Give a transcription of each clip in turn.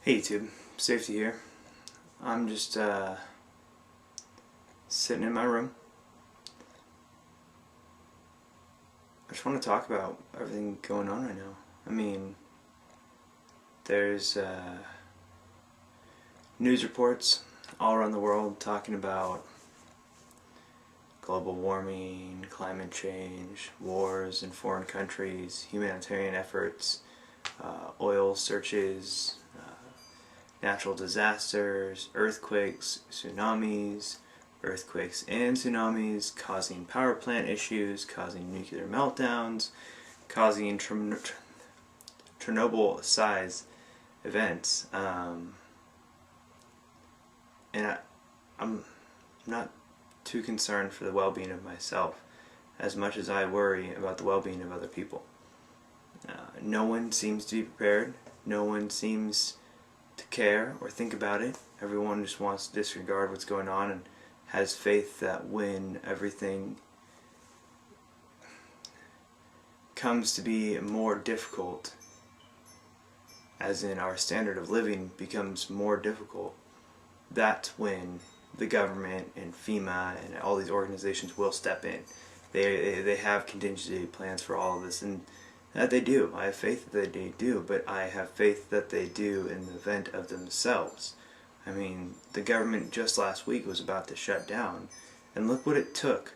Hey YouTube, Safety here. I'm just sitting in my room. I just want to talk about everything going on right now. I mean, there's news reports all around the world talking about global warming, climate change, wars in foreign countries, humanitarian efforts, oil searches, natural disasters, earthquakes, tsunamis, earthquakes and tsunamis causing power plant issues, causing nuclear meltdowns, causing Chernobyl-size events. I'm not too concerned for the well-being of myself as much as I worry about the well-being of other people. No one seems to be prepared. No one seems to care or think about it. Everyone just wants to disregard what's going on and has faith that when everything comes to be more difficult, as in our standard of living becomes more difficult, that's when the government and FEMA and all these organizations will step in. They have contingency plans for all of this, and that they do. I have faith that they do, but I have faith that they do in the event of themselves. I mean, the government just last week was about to shut down, and look what it took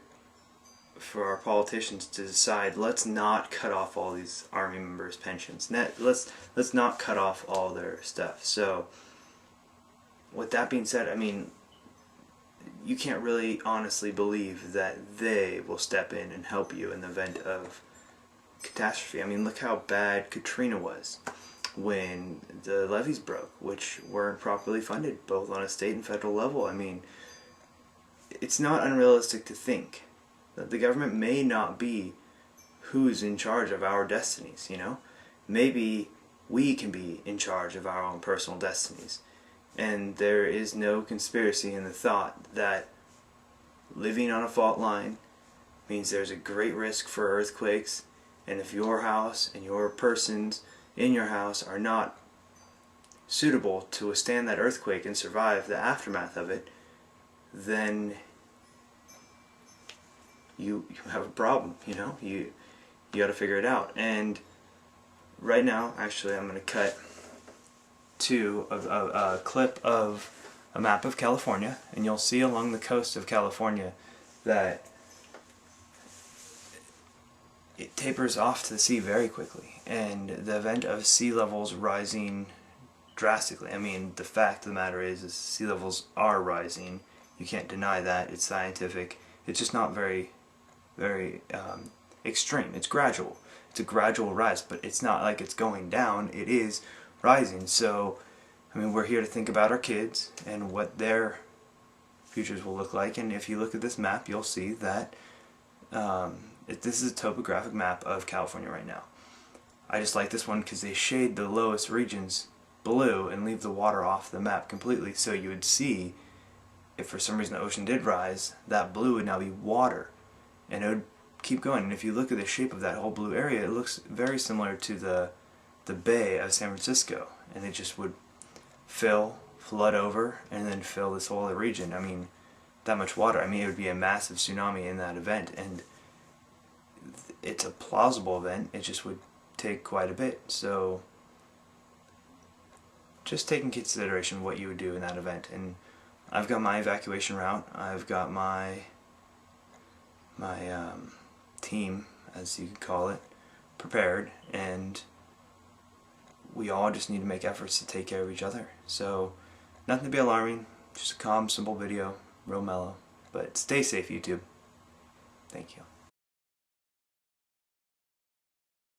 for our politicians to decide, let's not cut off all these Army members' pensions. Let's not cut off all their stuff. So, with that being said, I mean, you can't really honestly believe that they will step in and help you in the event of catastrophe. I mean, look how bad Katrina was when the levees broke, which weren't properly funded, both on a state and federal level. I mean, it's not unrealistic to think that the government may not be who's in charge of our destinies, you know? Maybe we can be in charge of our own personal destinies. And there is no conspiracy in the thought that living on a fault line means there's a great risk for earthquakes, and if your house and your persons in your house are not suitable to withstand that earthquake and survive the aftermath of it, then you have a problem, you know? You got to figure it out. And right now, actually, I'm going to cut to a clip of a map of California, and you'll see along the coast of California that it tapers off to the sea very quickly, and the event of sea levels rising drastically. I mean, the fact of the matter is sea levels are rising. You can't deny that. It's scientific. It's just not very extreme. It's gradual. It's a gradual rise, but it's not like it's going down. It is rising. So, I mean, we're here to think about our kids and what their futures will look like. And if you look at this map, you'll see that this is a topographic map of California right now. I just like this one because they shade the lowest regions blue and leave the water off the map completely, so you would see if for some reason the ocean did rise, that blue would now be water, and it would keep going. And if you look at the shape of that whole blue area, it looks very similar to the Bay of San Francisco, and it just would flood over, and then fill this whole other region. I mean, that much water. I mean, it would be a massive tsunami in that event, and it's a plausible event. It just would take quite a bit. So just take in consideration what you would do in that event. And I've got my evacuation route. I've got my team, as you could call it, prepared, and we all just need to make efforts to take care of each other. So nothing to be alarming, just a calm, simple video, real mellow. But stay safe, YouTube. Thank you.